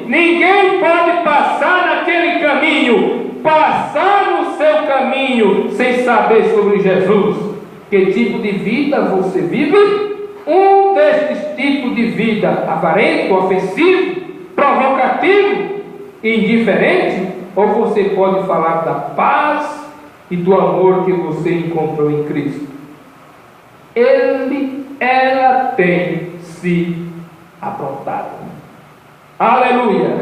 Ninguém pode passar naquele caminho, passar no seu caminho, sem saber sobre Jesus. Que tipo de vida você vive? Um destes tipos de vida avarento, ofensivo, provocativo, indiferente? Ou você pode falar da paz e do amor que você encontrou em Cristo? Ela tem se aprontado. Aleluia!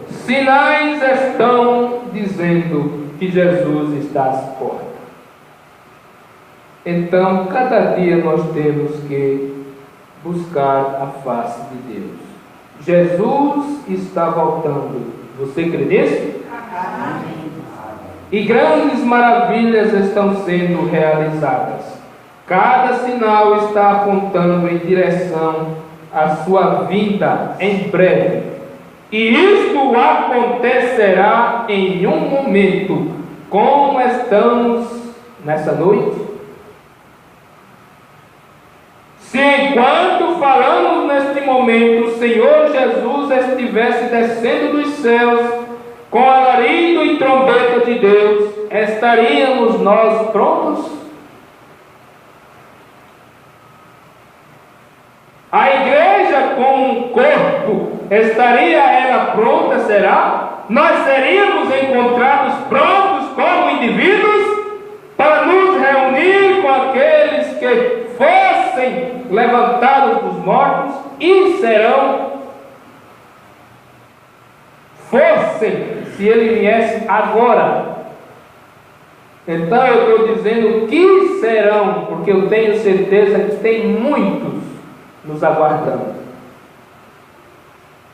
Sinais estão dizendo que Jesus está às portas. Então, cada dia nós temos que buscar a face de Deus. Jesus está voltando. Você crê nisso? Amém. E grandes maravilhas estão sendo realizadas. Cada sinal está apontando em direção à sua vinda em breve. E isto acontecerá em um momento. Como estamos nessa noite? Se enquanto falamos neste momento, o Senhor Jesus estivesse descendo dos céus, com alarido e trombeta de Deus, estaríamos nós prontos? A igreja como um corpo, estaria ela pronta, será? Nós seríamos encontrados prontos como indivíduos para nos reunir com aqueles que fossem levantados dos mortos e fossem, se ele viesse agora. Então eu estou dizendo que serão, porque eu tenho certeza que tem muitos nos aguardando,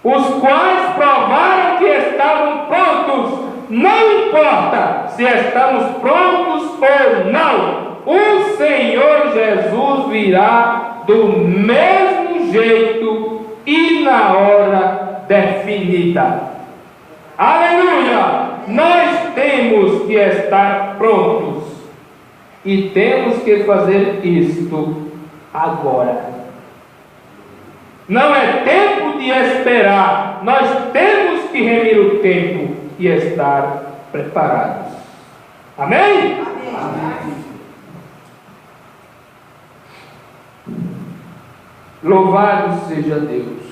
os quais provaram que estavam prontos. Não importa se estamos prontos ou não, o Senhor Jesus virá do mesmo jeito e na hora definida. Aleluia! Nós temos que estar prontos e temos que fazer isto agora. Não é tempo de esperar, nós temos que remir o tempo e estar preparados. Amém? Amém. Louvado seja Deus.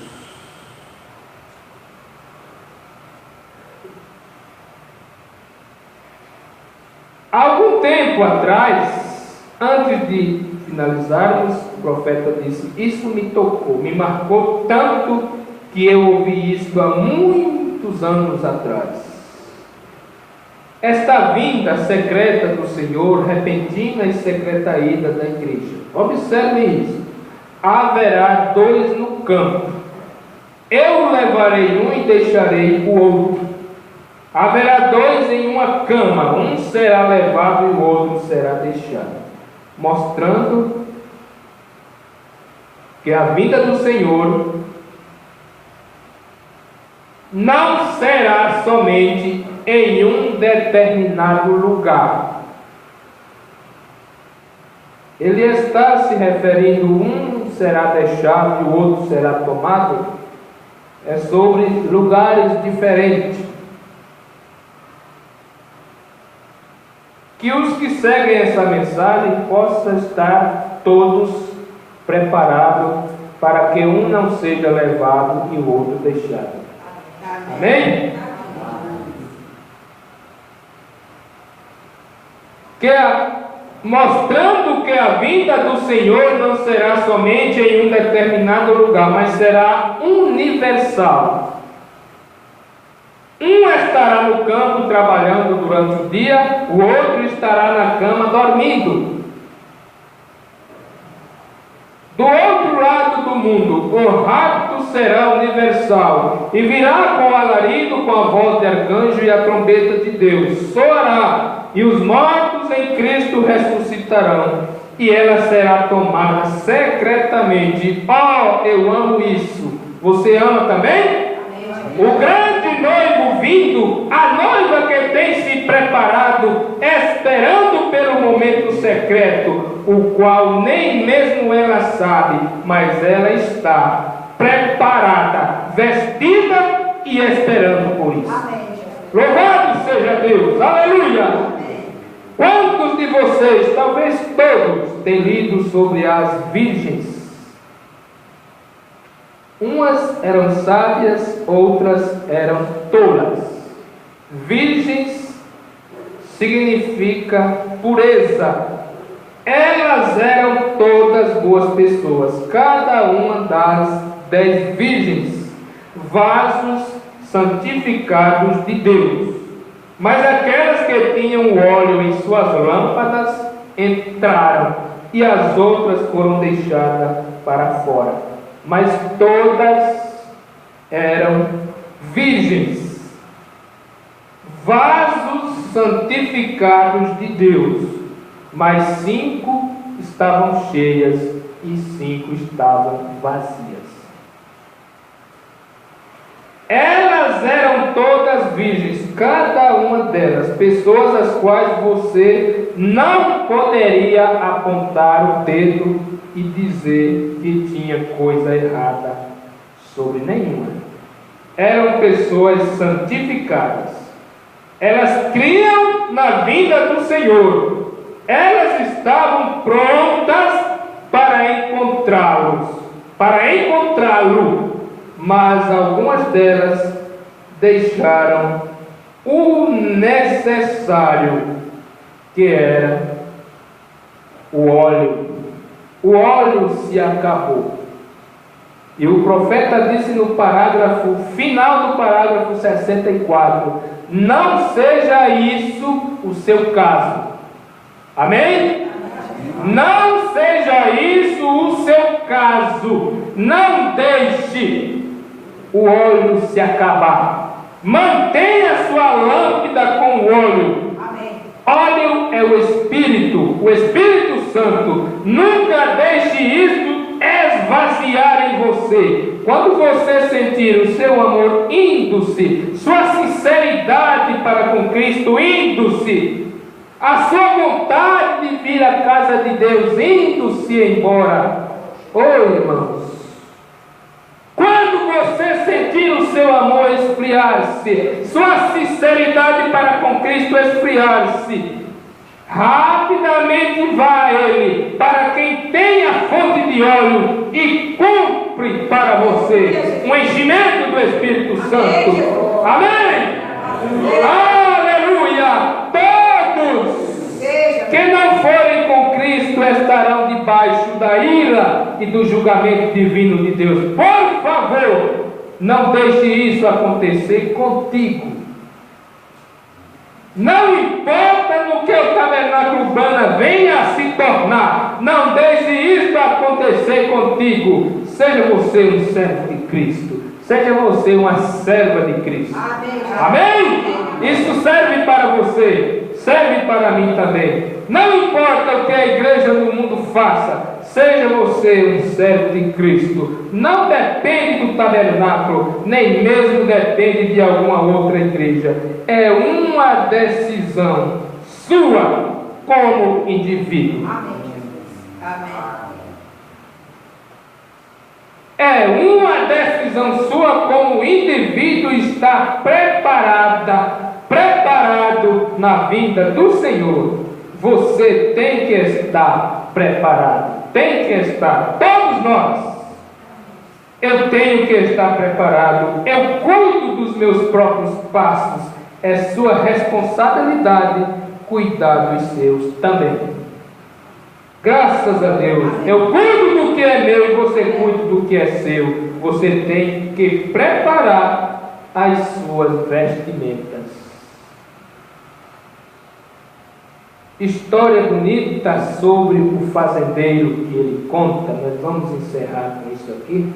Algum tempo atrás, antes de finalizarmos, o profeta disse: isso me tocou, me marcou tanto que eu ouvi isso há muitos anos atrás. Esta vinda secreta do Senhor, repentina e secreta ida da igreja. Observe isso. Haverá dois no campo. Eu levarei um e deixarei o outro. Haverá dois em uma cama, um será levado e o outro será deixado. Mostrando que a vinda do Senhor não será somente em um determinado lugar. Ele está se referindo, um será deixado e o outro será tomado. É sobre lugares diferentes. Que os que seguem essa mensagem possam estar todos preparados para que um não seja levado e o outro deixado. Amém? Mostrando que a vinda do Senhor não será somente em um determinado lugar, mas será universal. Um estará no campo trabalhando durante o dia, o outro estará na cama dormindo. Do outro lado do mundo, o rapto será universal, e virá com alarido, com a voz de arcanjo e a trombeta de Deus. Soará, e os mortos em Cristo ressuscitarão, e ela será tomada secretamente. Oh, eu amo isso. Você ama também? O grande noivo vindo, a noiva que tem se preparado, esperando pelo momento secreto, o qual nem mesmo ela sabe, mas ela está preparada, vestida e esperando por isso. Amém. Louvado seja Deus, aleluia! Amém. Quantos de vocês, talvez todos, têm lido sobre as virgens? Umas eram sábias, outras eram tolas. Virgens significa pureza. Elas eram todas boas pessoas, cada uma das 10 virgens, vasos santificados de Deus. Mas aquelas que tinham óleo em suas lâmpadas entraram, e as outras foram deixadas para fora. Mas todas eram virgens, vasos santificados de Deus, mas 5 estavam cheias e 5 estavam vazias. Elas eram todas virgens, cada uma delas, pessoas às quais você não poderia apontar o dedo e dizer que tinha coisa errada sobre nenhuma. Eram pessoas santificadas. Elas criam na vinda do Senhor. Elas estavam prontas para encontrá-lo, mas algumas delas deixaram o necessário, que era o óleo. O óleo se acabou. E o profeta disse no final do parágrafo 64, não seja isso o seu caso. Amém? Não seja isso o seu caso. Não deixe o óleo se acabar. Mantenha sua lâmpada com óleo. Amém. Óleo é o Espírito Santo. Nunca deixe isso esvaziar em você. Quando você sentir o seu amor indo-se, sua sinceridade para com Cristo indo-se, a sua vontade de vir à casa de Deus indo-se embora. Irmãos, quando você sentir o seu amor esfriar-se, sua sinceridade para com Cristo esfriar-se, rapidamente vá a Ele, para quem tem a fonte de óleo, e cumpre para você um enchimento do Espírito Santo. Amém? Aleluia! Todos que não forem com Cristo estarão debaixo da ira e do julgamento divino de Deus. Por favor, não deixe isso acontecer contigo. Não importa no que o tabernáculo urbano venha a se tornar, não deixe isso acontecer contigo. Seja você um servo de Cristo, seja você uma serva de Cristo. Amém. Amém? Isso serve para você, serve para mim também. Não importa o que a igreja do mundo faça, seja você um servo de Cristo. Não depende do tabernáculo, nem mesmo depende de alguma outra igreja. É uma decisão sua como indivíduo. Amém. Amém. É uma decisão sua como indivíduo estar preparado na vinda do Senhor. Você tem que estar preparado. Tem que estar. Todos nós. Eu tenho que estar preparado. Eu cuido dos meus próprios passos. É sua responsabilidade cuidar dos seus também. Graças a Deus. Eu cuido do que é meu e você cuida do que é seu. Você tem que preparar as suas vestimentas. História bonita sobre o fazendeiro que ele conta. Nós vamos encerrar com isso aqui.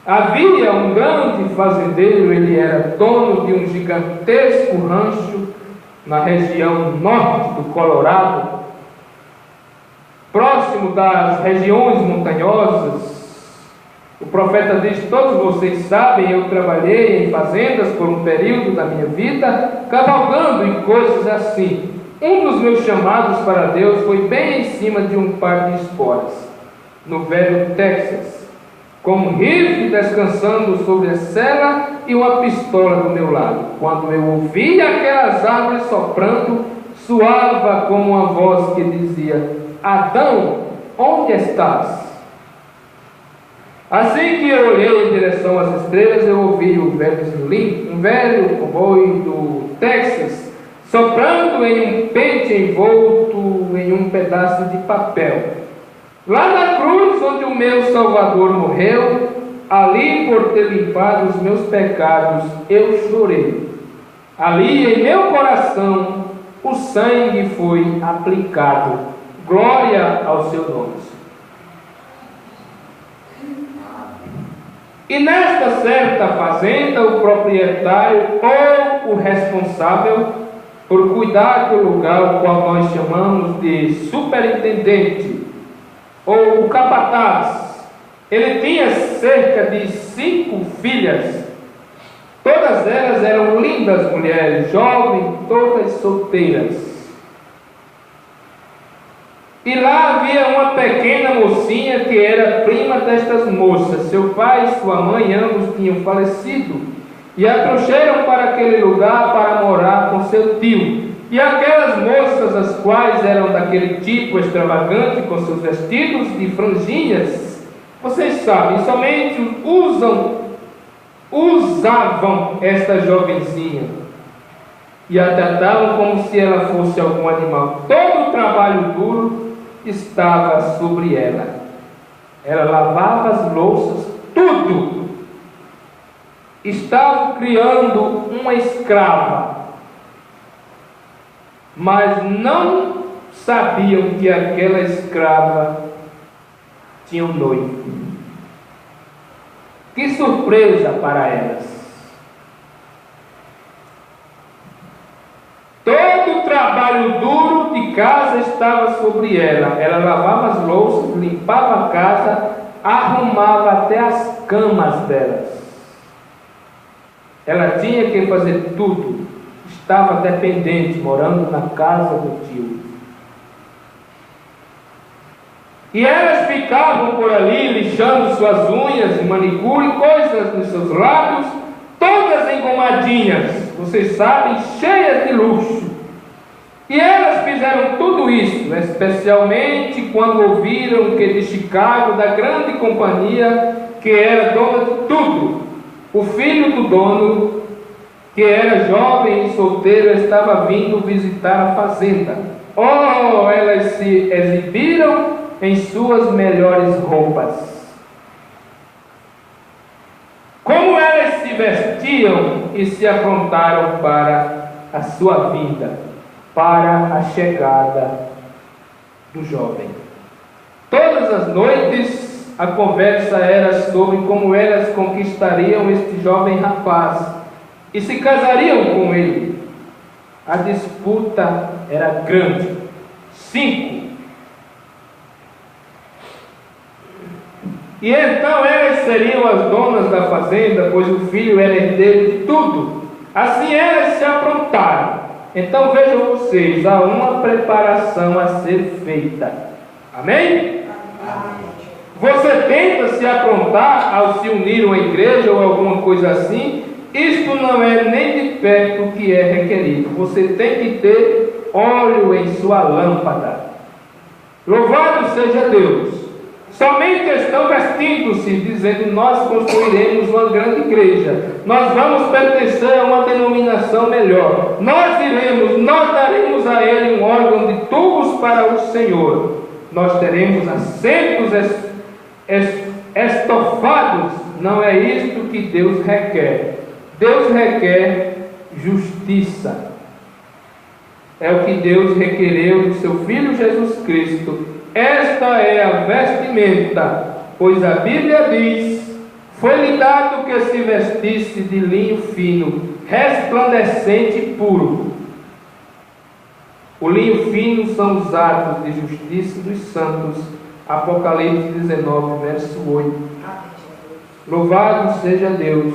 Havia um grande fazendeiro, ele era dono de um gigantesco rancho na região norte do Colorado, próximo das regiões montanhosas. O profeta diz: todos vocês sabem, eu trabalhei em fazendas por um período da minha vida, cavalgando em coisas assim. Um dos meus chamados para Deus foi bem em cima de um par de esporas, no velho Texas. com um rifle descansando sobre a cela e uma pistola do meu lado. Quando eu ouvia aquelas árvores soprando, soava como uma voz que dizia: Adão, onde estás? Assim que eu olhei em direção às estrelas, eu ouvi o velho Slim, um velho cowboy do Texas, soprando em um pente envolto em um pedaço de papel. Lá na cruz onde o meu Salvador morreu, ali por ter limpado os meus pecados, eu chorei. Ali em meu coração o sangue foi aplicado. Glória ao seu nome. E nesta certa fazenda, o proprietário ou o responsável por cuidar do lugar, o qual nós chamamos de superintendente, ou o capataz, ele tinha cerca de 5 filhas. Todas elas eram lindas mulheres, jovens, todas solteiras. E lá havia uma pequena mocinha que era prima destas moças. Seu pai e sua mãe ambos tinham falecido e a trouxeram para aquele lugar para morar com seu tio. E aquelas moças, as quais eram daquele tipo extravagante, com seus vestidos de franjinhas, vocês sabem, somente usavam esta jovenzinha e a tratavam como se ela fosse algum animal. Todo o trabalho duro estava sobre ela. Ela lavava as louças, tudo. Estavam criando uma escrava, mas não sabiam que aquela escrava tinha um noivo. Que surpresa para elas! Todo o trabalho duro de casa estava sobre ela. Ela lavava as louças, limpava a casa, arrumava até as camas delas. Ela tinha que fazer tudo. Estava dependente, morando na casa do tio. E elas ficavam por ali, lixando suas unhas, manicure, coisas nos seus lábios, todas engomadinhas, vocês sabem, cheias de luxo. E elas fizeram tudo isso, especialmente quando ouviram que de Chicago, da grande companhia que era dona de tudo, o filho do dono, que era jovem e solteiro, estava vindo visitar a fazenda. Oh, elas se exibiram em suas melhores roupas. Como elas se vestiam e se aprontaram para a sua vinda, para a chegada do jovem. Todas as noites a conversa era sobre como elas conquistariam este jovem rapaz e se casariam com ele. A disputa era grande. 5. E então elas seriam as donas da fazenda, pois o filho era herdeiro de tudo. Assim elas se aprontaram. Então vejam vocês, há uma preparação a ser feita. Amém? Você tenta se aprontar ao se unir a uma igreja ou alguma coisa assim, isto não é nem de perto o que é requerido. Você tem que ter óleo em sua lâmpada. Louvado seja Deus! Somente estão vestindo-se, dizendo: nós construiremos uma grande igreja, nós vamos pertencer a uma denominação melhor, nós daremos a ele um órgão de tubos para o Senhor, nós teremos assentos estofados. Não é isto que Deus requer. Deus requer justiça. É o que Deus requereu do seu Filho Jesus Cristo. Esta é a vestimenta, pois a Bíblia diz: foi-lhe dado que se vestisse de linho fino, resplandecente e puro. O linho fino são os atos de justiça dos santos. Apocalipse 19, verso 8. Louvado seja Deus.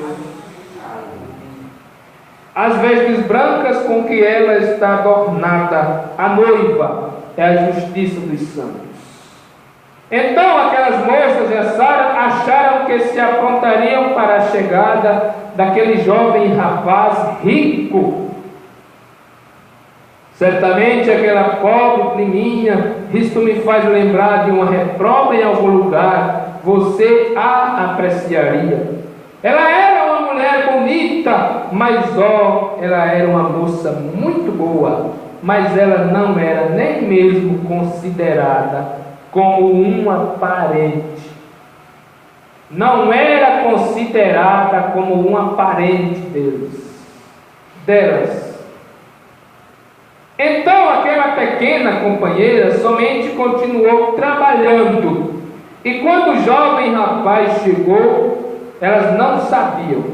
As vestes brancas com que ela está adornada, a noiva, é a justiça dos santos. Então aquelas moças acharam que se aprontariam para a chegada daquele jovem rapaz rico. Certamente aquela pobre priminha, isto me faz lembrar de uma reprova em algum lugar, você a apreciaria. Ela era uma mulher bonita, mas ela era uma moça muito boa, mas ela não era nem mesmo considerada como uma parente. Não era considerada como uma parente delas. Então aquela pequena companheira somente continuou trabalhando. E quando o jovem rapaz chegou, elas não sabiam.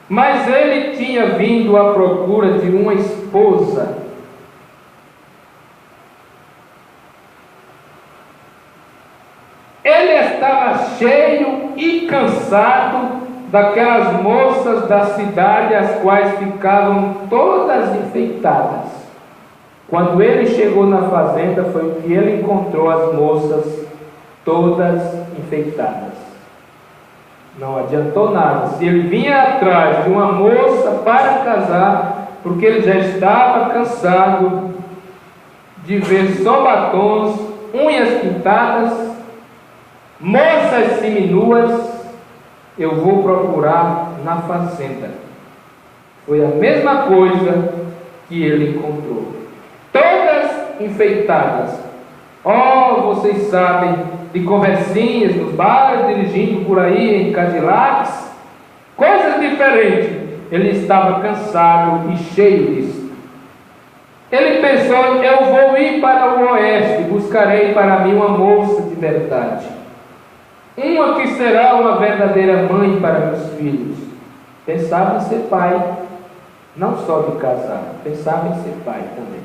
Mas ele tinha vindo à procura de uma esposa. Ele estava cheio e cansado daquelas moças da cidade, as quais ficavam todas enfeitadas. Quando ele chegou na fazenda, foi que ele encontrou as moças todas enfeitadas. Não adiantou nada. Se ele vinha atrás de uma moça para casar, porque ele já estava cansado de ver só batons, unhas pintadas, moças seminuas, eu vou procurar na fazenda. Foi a mesma coisa que ele encontrou. Todas enfeitadas. Vocês sabem de conversinhas nos bares, dirigindo por aí em Cadillacs, coisas diferentes. Ele estava cansado e cheio disso. Ele pensou: eu vou ir para o oeste, buscarei para mim uma moça de verdade, uma que será uma verdadeira mãe para meus filhos. Pensava em ser pai, não só de casar, pensava em ser pai também.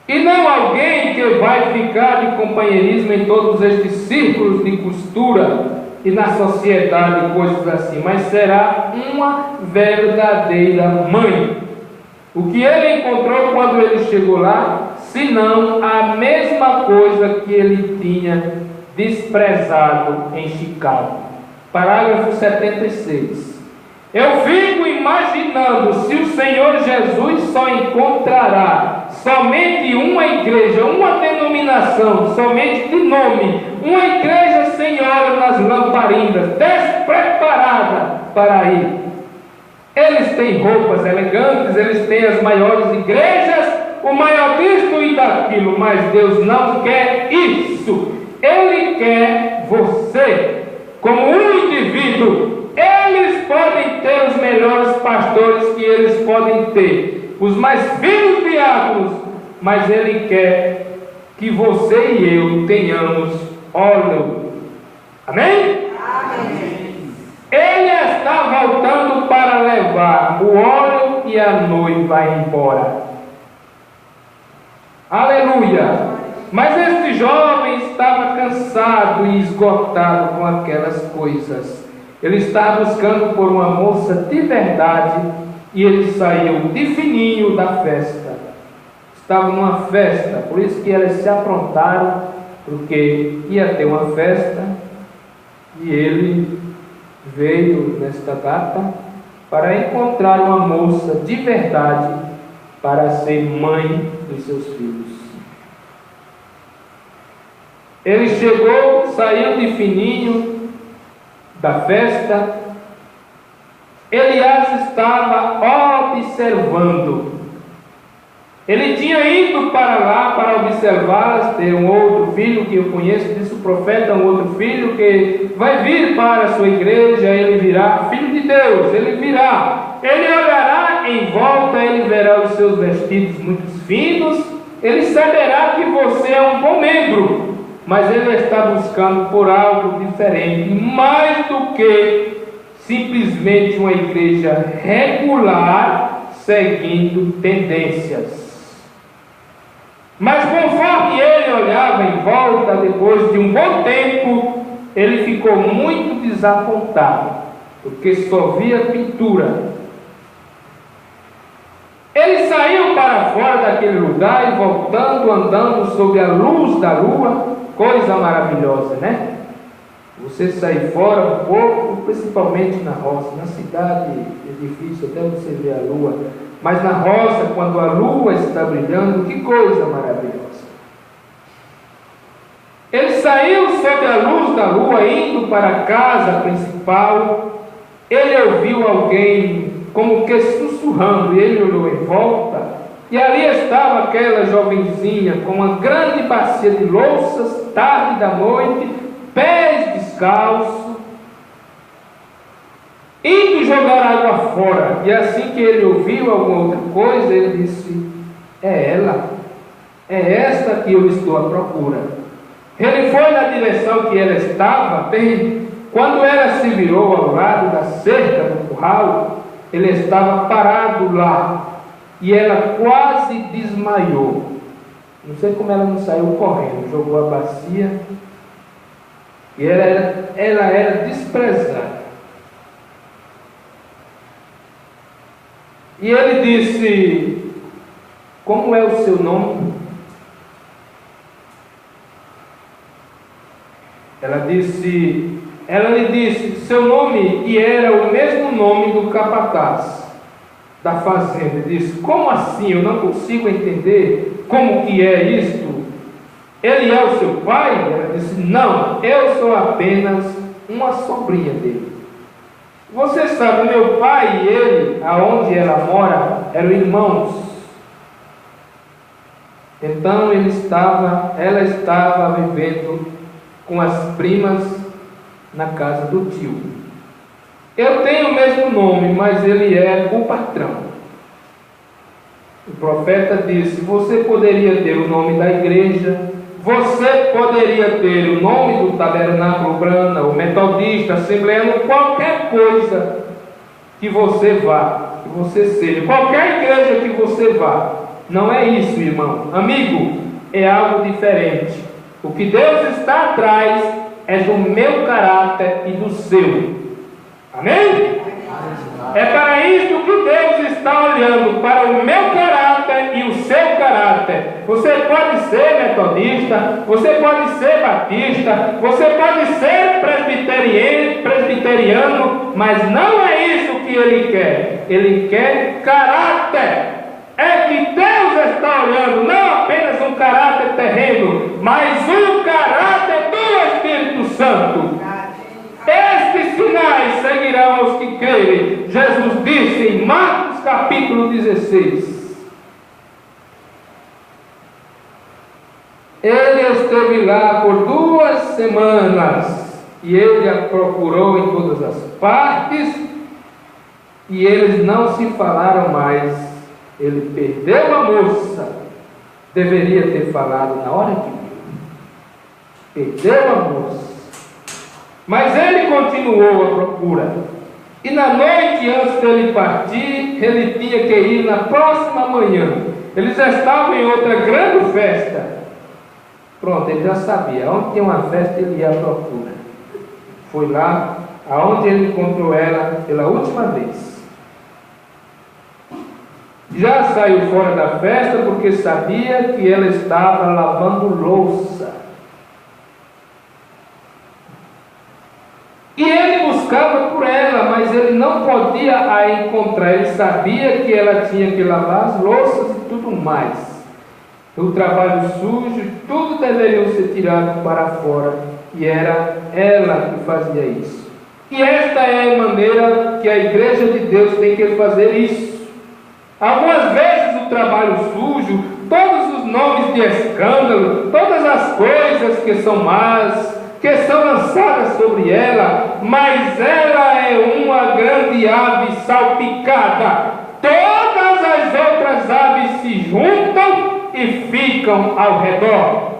E não alguém que vai ficar de companheirismo em todos estes círculos de costura e na sociedade, coisas assim, mas será uma verdadeira mãe. O que ele encontrou quando ele chegou lá, senão a mesma coisa que ele tinha desprezado em Chicago. Parágrafo 76. Eu fico imaginando se o Senhor Jesus só encontrará somente uma igreja, uma denominação, somente de nome, uma igreja senhora nas lamparinas, despreparada para ir. Eles têm roupas elegantes, eles têm as maiores igrejas, o maior disto e daquilo, mas Deus não quer isso. Ele quer você como um indivíduo. Eles podem ter os melhores pastores que eles podem ter, os mais finos diáconos, mas Ele quer que você e eu tenhamos óleo. Amém? Amém. Ele está voltando para levar o óleo e a noiva embora. Aleluia! Mas este jovem estava cansado e esgotado com aquelas coisas. Ele estava buscando por uma moça de verdade e ele saiu de fininho da festa. Estava numa festa, por isso que elas se aprontaram, porque ia ter uma festa e ele veio nesta data para encontrar uma moça de verdade para ser mãe dos seus filhos. Ele chegou, saiu de fininho da festa. Elias estava observando. Ele tinha ido para lá para observá-las. Tem um outro filho que eu conheço, disse o profeta, um outro filho que vai vir para a sua igreja. Ele virá, filho de Deus, ele virá. Ele olhará em volta, ele verá os seus vestidos muito finos, ele saberá que você é um bom membro. Mas ele está buscando por algo diferente, mais do que simplesmente uma igreja regular, seguindo tendências. Mas conforme ele olhava em volta, depois de um bom tempo, ele ficou muito desapontado, porque só via pintura. Ele saiu para fora daquele lugar e voltando, andando sob a luz da lua, coisa maravilhosa, né? Você sair fora um pouco, principalmente na roça. Na cidade é difícil até você ver a lua, mas na roça, quando a lua está brilhando, que coisa maravilhosa. Ele saiu sob a luz da lua, indo para a casa principal. Ele ouviu alguém como que sussurrando, e ele olhou em volta, e ali estava aquela jovenzinha com uma grande bacia de louças, tarde da noite, pés descalços, indo jogar água fora. E assim que ele ouviu alguma outra coisa, ele disse: é ela, é esta que eu estou à procura. Ele foi na direção que ela estava, bem, quando ela se virou ao lado da cerca do curral, ele estava parado lá, e ela quase desmaiou. Não sei como ela não saiu correndo, jogou a bacia, e ela era desprezada. E ele disse: como é o seu nome? Ela lhe disse seu nome, e era o mesmo nome do capataz da fazenda. Ele disse: como assim? Eu não consigo entender como que é isto. Ele é o seu pai? Ela disse: não, eu sou apenas uma sobrinha dele. Você sabe, meu pai e ele, aonde ela mora, eram irmãos. Então ela estava vivendo com as primas na casa do tio. Eu tenho o mesmo nome, mas ele é o patrão. O profeta disse: você poderia ter o nome da igreja, você poderia ter o nome do tabernáculo Brana, o metodista, assembleano, qualquer coisa que você vá, que você seja, qualquer igreja que você vá. Não é isso, irmão. Amigo, é algo diferente. O que Deus está atrás é do meu caráter e do seu. Amém? É para isso que Deus está olhando, para o meu caráter e o seu caráter. Você pode ser metodista, você pode ser batista, você pode ser presbiteriano, mas não é isso que Ele quer. Ele quer caráter. É que Deus está olhando, não apenas um caráter terreno, mas um caráter do Espírito Santo. Estes sinais seguirão aos que crerem. Jesus disse em Marcos capítulo 16. Ele esteve lá por 2 semanas, e ele a procurou em todas as partes, e eles não se falaram mais. Ele perdeu a moça. Deveria ter falado na hora que viu. Perdeu a moça. Mas ele continuou a procura. E na noite, antes dele partir, ele tinha que ir na próxima manhã. Eles estavam em outra grande festa. Pronto, ele já sabia. Onde tem uma festa, ele ia à procura. Foi lá, aonde ele encontrou ela pela última vez. Já saiu fora da festa porque sabia que ela estava lavando louça. E ele buscava por ela, mas ele não podia a encontrar. Ele sabia que ela tinha que lavar as louças e tudo mais. O trabalho sujo, tudo deveria ser tirado para fora. E era ela que fazia isso. E esta é a maneira que a igreja de Deus tem que fazer isso. Algumas vezes o trabalho sujo, todos os nomes de escândalo, todas as coisas que são más, que são lançadas sobre ela, mas ela é uma grande ave salpicada. Todas as outras aves se juntam e ficam ao redor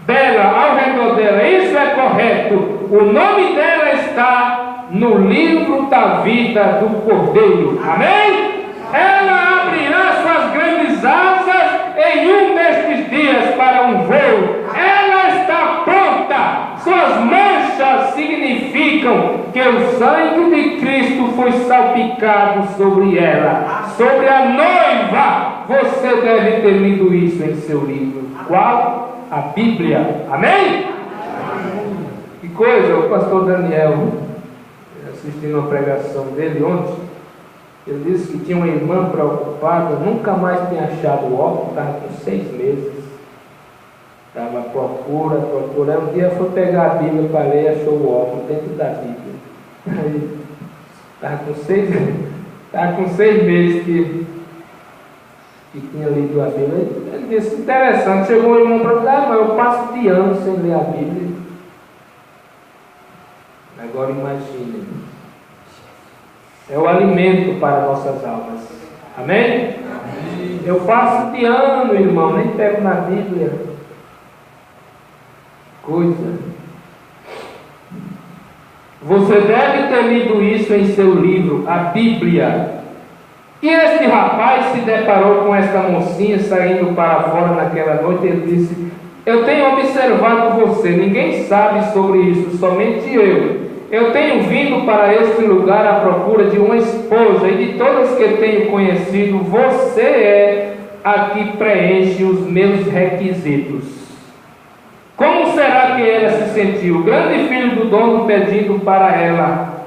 dela, ao redor dela. Isso é correto. O nome dela está no livro da vida do Cordeiro. Amém? Ela abrirá suas grandes asas em um destes dias para um voo. Ela está pronta. Suas manchas significam que o sangue de Cristo foi salpicado sobre ela. sobre a noiva, você deve ter lido isso em seu livro. Qual? A Bíblia. Amém? Que coisa, o pastor Daniel, assistindo uma pregação dele ontem, ele disse que tinha uma irmã preocupada, nunca mais tinha achado o óculos, estava com 6 meses. Estava procura. Um dia foi pegar a Bíblia para ler e achou o óculos dentro da Bíblia. Aí, estava com 6 meses que tinha lido a Bíblia. Ele disse, interessante, chegou um irmão para mim, mas eu passo de anos sem ler a Bíblia. Agora imagine. É o alimento para nossas almas. Amém? Amém. Eu passo de ano, irmão, nem pego na Bíblia. Coisa. Você deve ter lido isso em seu livro, a Bíblia. E este rapaz se deparou com esta mocinha saindo para fora naquela noite. Ele disse, eu tenho observado você, ninguém sabe sobre isso, somente eu. Eu tenho vindo para este lugar à procura de uma esposa, e de todas que tenho conhecido, você é a que preenche os meus requisitos. Como será que ela se sentiu? O grande filho do dono pedindo para ela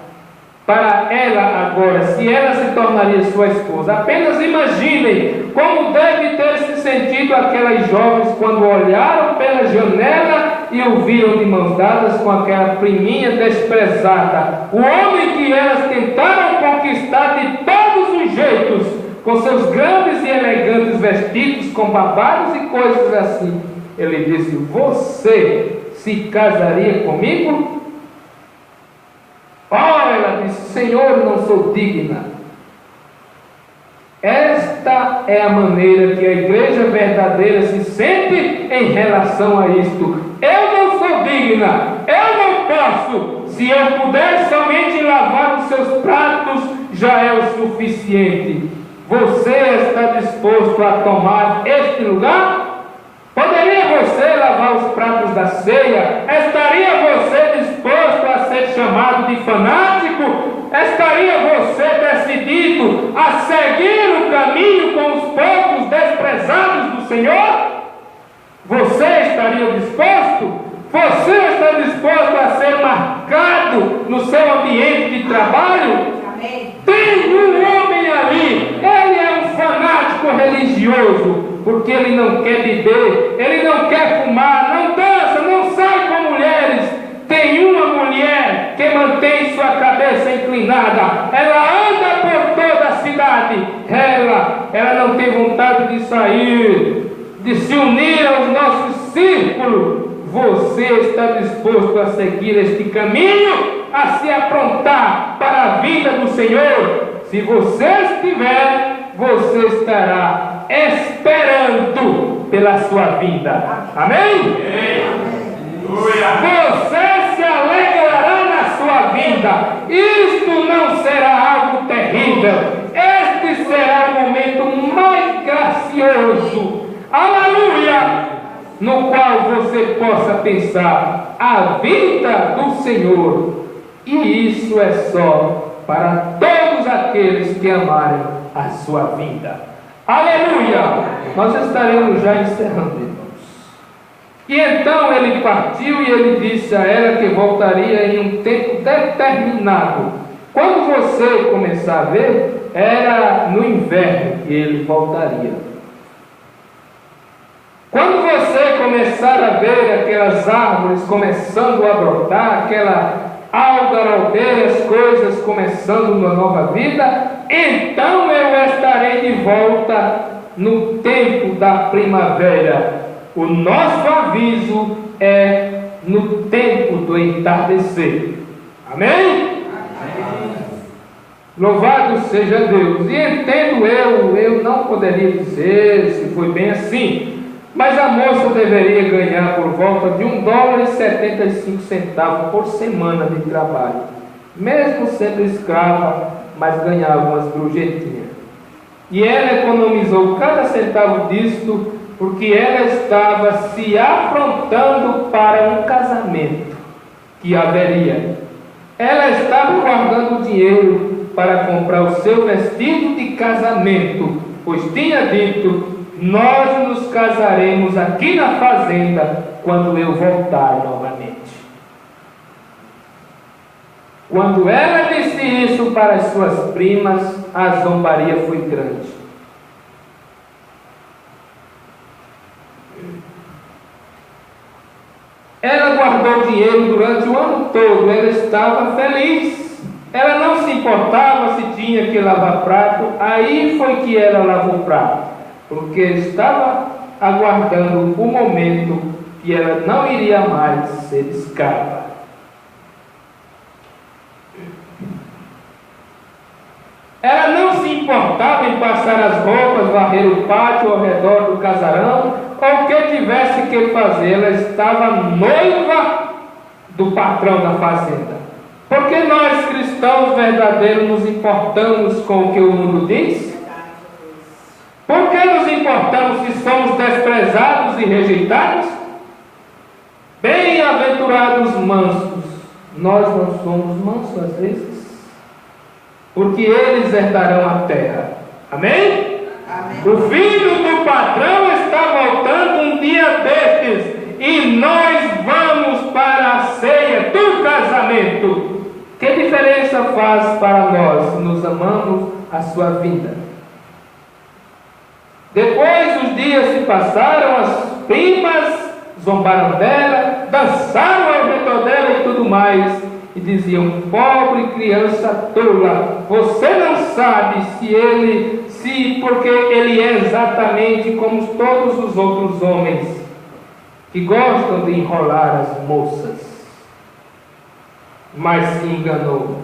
agora, se ela se tornaria sua esposa. Apenas imaginem como deve ter se sentido aquelas jovens quando olharam pela janela e o viram de mãos dadas com aquela priminha desprezada. O homem que elas tentaram conquistar de todos os jeitos, com seus grandes e elegantes vestidos, com babados e coisas assim. Ele disse, você se casaria comigo? Ela disse, Senhor, não sou digna. Esta é a maneira que a igreja verdadeira se sente em relação a isto. Eu não sou digna, eu não posso. Se eu puder somente lavar os seus pratos, já é o suficiente. Você está disposto a tomar este lugar? Poderia você lavar os pratos da ceia? Estaria você disposto a ser chamado de fanático? Estaria você decidido a seguir o caminho com os povos desprezados do Senhor? Você estaria disposto? Você está disposto a ser marcado no seu ambiente de trabalho? Amém. Tem um homem ali, ele é um fanático religioso, porque ele não quer beber, ele não quer fumar, não dança, não sai com mulheres. Tem uma mulher que mantém sua cabeça inclinada, ela anda por toda a cidade, ela não tem vontade de sair, de se unir aos nossos círculos. Você está disposto a seguir este caminho, a se aprontar para a vida do Senhor? Se você estiver, você estará esperando pela sua vinda. Amém? Você se alegrará na sua vinda. Isto não será algo terrível. Este será o momento mais gracioso. Aleluia! No qual você possa pensar a vinda do Senhor. E isso é só para todos aqueles que amarem a sua vinda. Aleluia! Nós estaremos já encerrando, irmãos. E então ele partiu e ele disse a ela que voltaria em um tempo determinado. Quando você começar a ver, era no inverno que ele voltaria. Quando você começar a ver aquelas árvores começando a brotar, aquela algarobeiras, coisas começando uma nova vida, então eu estarei de volta no tempo da primavera. O nosso aviso é no tempo do entardecer. Amém? Amém. Louvado seja Deus. E entendo eu não poderia dizer se foi bem assim, mas a moça deveria ganhar por volta de $1,75 por semana de trabalho, mesmo sendo escrava, mas ganhava umas gorjetinhas. E ela economizou cada centavo disto, porque ela estava se aprontando para um casamento que haveria. Ela estava guardando dinheiro para comprar o seu vestido de casamento, pois tinha dito: nós nos casaremos aqui na fazenda quando eu voltar novamente. Quando ela disse isso para as suas primas, a zombaria foi grande. Ela guardou dinheiro durante o ano todo, ela estava feliz. Ela não se importava se tinha que lavar prato, aí foi que ela lavou prato, porque estava aguardando o momento que ela não iria mais ser escrava. Ela não se importava em passar as roupas, varrer o pátio ao redor do casarão, ou o que tivesse que fazer. Ela estava noiva do patrão da fazenda. Porque nós, cristãos verdadeiros, nos importamos com o que o mundo diz? Por que nos importamos se somos desprezados e rejeitados? Bem-aventurados mansos. Nós não somos mansos às vezes? Porque eles herdarão a terra. Amém? Amém. O filho do patrão está voltando um dia destes, e nós vamos para a ceia do casamento. Que diferença faz para nós se nos amamos a sua vinda? Depois os dias se passaram, as primas zombaram dela, dançaram ao redor dela e tudo mais. E diziam: pobre criança tola, você não sabe porque ele é exatamente como todos os outros homens que gostam de enrolar as moças. Mas se enganou.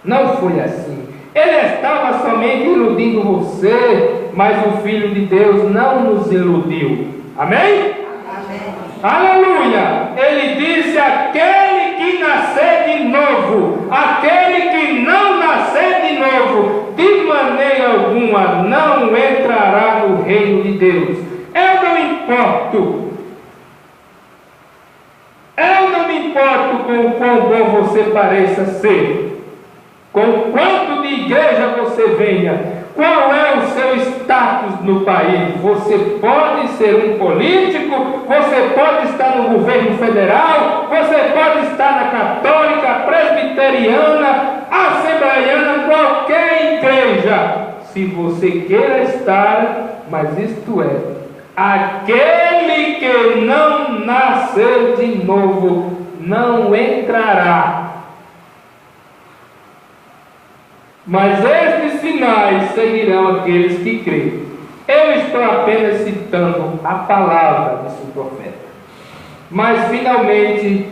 Não foi assim. Ele estava somente iludindo você, mas o Filho de Deus não nos iludiu. Amém? Amém. Aleluia! Ele disse: aquele que nascer de novo, aquele que não nascer de novo, de maneira alguma não entrará no reino de Deus. Eu não me importo com o quão bom você pareça ser, com quanto de igreja você venha, qual é o seu status no país. Você pode ser um político, você pode estar no governo federal, você pode estar na católica, presbiteriana, assembleiana, qualquer igreja, se você queira estar, mas isto é, aquele que não nascer de novo não entrará. Mas estes sinais seguirão aqueles que creem. Eu estou apenas citando a palavra desse profeta. Mas finalmente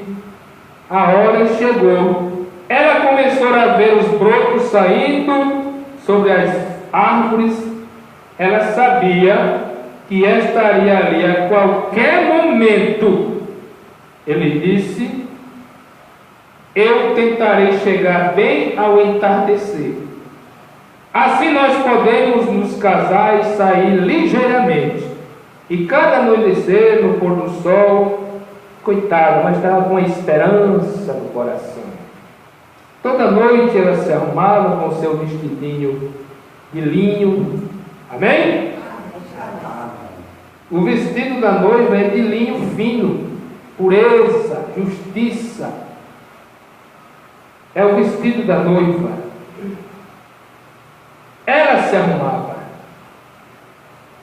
a hora chegou. Ela começou a ver os brotos saindo sobre as árvores. Ela sabia que estaria ali a qualquer momento. Ele disse: eu tentarei chegar bem ao entardecer. Assim nós podemos nos casar e sair ligeiramente. E cada anoitecer, no pôr do sol, coitada, mas estava com uma esperança no coração. Toda noite ela se arrumava com seu vestidinho de linho. Amém? O vestido da noiva é de linho fino, pureza, justiça. É o vestido da noiva. Ela se arrumava.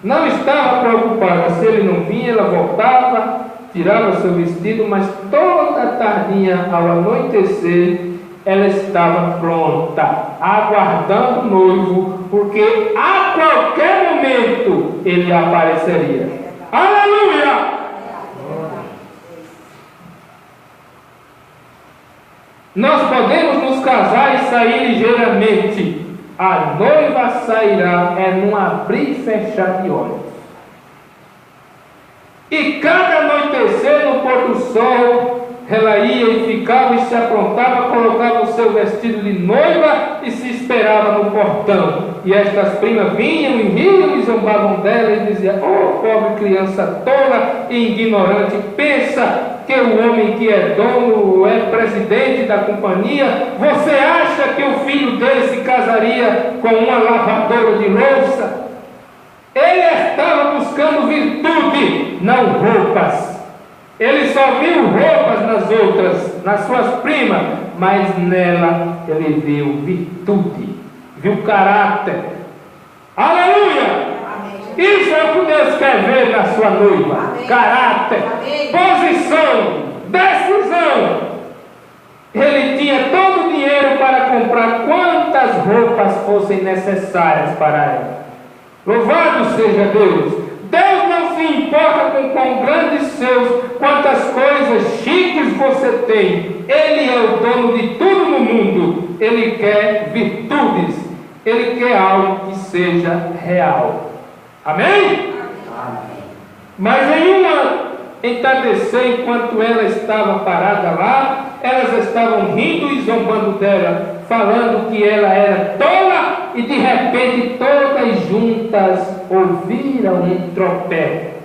Não estava preocupada. Se ele não vinha, ela voltava, tirava seu vestido, mas toda tardinha, ao anoitecer, ela estava pronta, aguardando o noivo, porque a qualquer momento ele apareceria. Aleluia! Nós podemos nos casar e sair ligeiramente. A noiva sairá num abrir e fechar de olhos. E cada anoitecer, no pôr do sol, ela ia e ficava e se aprontava, colocava o seu vestido de noiva e se esperava no portão. E estas primas vinham e riam e zombavam dela e diziam: oh, pobre criança tola e ignorante, pensa que o homem que é dono é presidente da companhia? Você acha que o filho dele se casaria com uma lavadora de louça. Ele estava buscando virtude, não roupas. Ele só viu roupas nas outras, nas suas primas, mas nela ele viu virtude, viu caráter. Aleluia! Isso é o que Deus quer ver na sua noiva. Amém. Caráter, amém. Posição, decisão. Ele tinha todo o dinheiro para comprar quantas roupas fossem necessárias para ela. Louvado seja Deus. Deus não se importa com quão grandes seus, quantas coisas chiques você tem. Ele é o dono de tudo no mundo. Ele quer virtudes. Ele quer algo que seja real. Amém? Amém. Mas em uma entardecer, enquanto ela estava parada lá, elas estavam rindo e zombando dela, falando que ela era tola, e de repente todas juntas ouviram um tropel.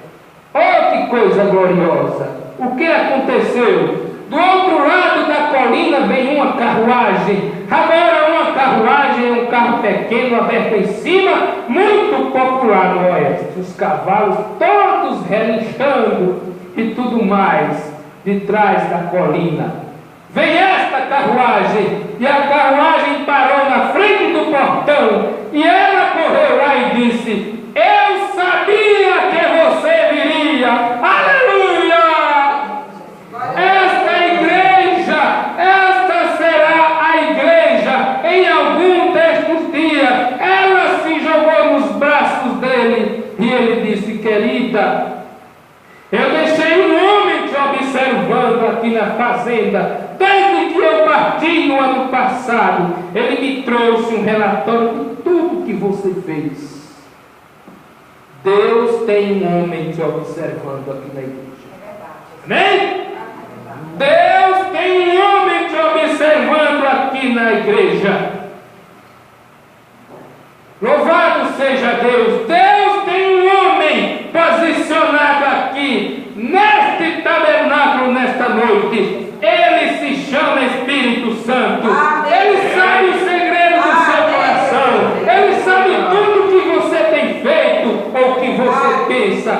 Oh, que coisa gloriosa! O que aconteceu? Do outro lado da colina vem uma carruagem. Agora uma carruagem é um carro pequeno aberto em cima, muito popular no oeste. Os cavalos todos relinchando e tudo mais de trás da colina. Vem esta carruagem, e a carruagem parou na frente do portão, e ela correu lá e disse: eu sabia que você viria. Aleluia! Esta será a igreja em algum destes dias. Ela se jogou nos braços dele, e ele disse: querida, eu deixei um homem te observando aqui na fazenda, desde que eu parti no ano passado. Ele me trouxe um relatório de tudo que você fez. Deus tem um homem te observando aqui na igreja. Amém? Deus tem um homem te observando aqui na igreja. Louvado seja Deus. Deus tem um homem posicionado aqui, neste tabernáculo, nesta noite. Ele se chama Espírito Santo. Ele sabe o segredo do seu coração. Ele sabe tudo que você tem feito ou que você pensa.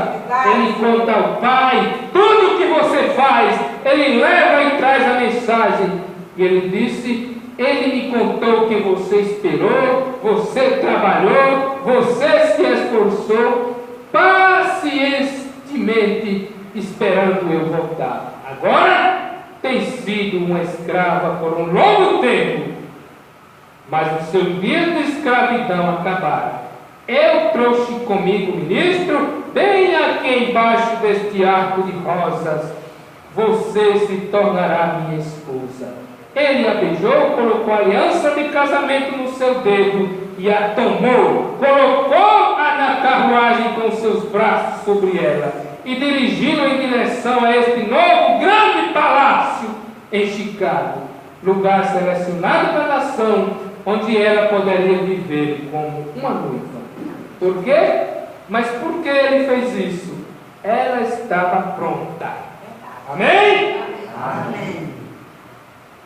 Ele conta ao Pai tudo que você faz. Ele leva e traz a mensagem. E ele disse: ele me contou que você esperou, você trabalhou, você se esforçou pacientemente esperando eu voltar. Agora tem sido uma escrava por um longo tempo, mas os seus dias de escravidão acabaram. Eu trouxe comigo, ministro, bem aqui embaixo deste arco de rosas. Você se tornará minha esposa. Ele a beijou, colocou a aliança de casamento no seu dedo e a tomou, colocou-a na carruagem com seus braços sobre ela e dirigiu em direção a este novo grande palácio em Chicago, lugar selecionado da nação, onde ela poderia viver como uma noiva. Por quê? Mas por que ele fez isso? Ela estava pronta. Amém? Amém.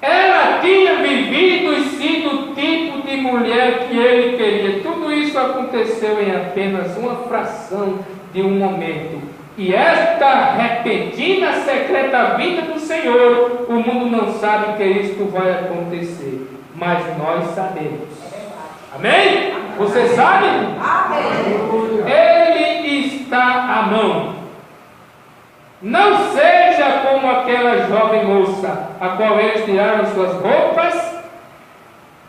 Ela tinha vivido e sido o tipo de mulher que ele queria. Tudo isso aconteceu em apenas uma fração de um momento. E esta repentina, secreta vinda do Senhor, o mundo não sabe que isto vai acontecer, mas nós sabemos. Amém? Você sabe? Amém. Ele está à mão. Não seja como aquela jovem moça, a qual eles tiraram suas roupas,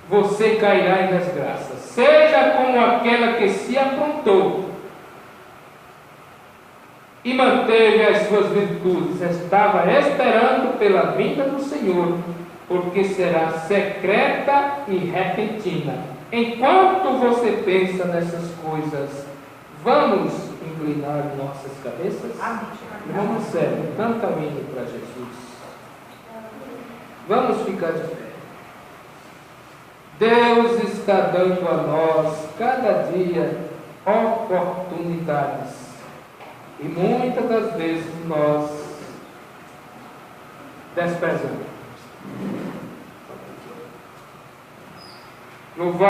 você cairá em desgraça. Seja como aquela que se aprontou e manteve as suas virtudes. Estava esperando pela vinda do Senhor, porque será secreta e repentina. Enquanto você pensa nessas coisas, vamos inclinar nossas cabeças? Vamos sério, canta o hino para Jesus. Vamos ficar de pé. Deus está dando a nós, cada dia, oportunidades. E muitas das vezes nós desprezamos. Louvado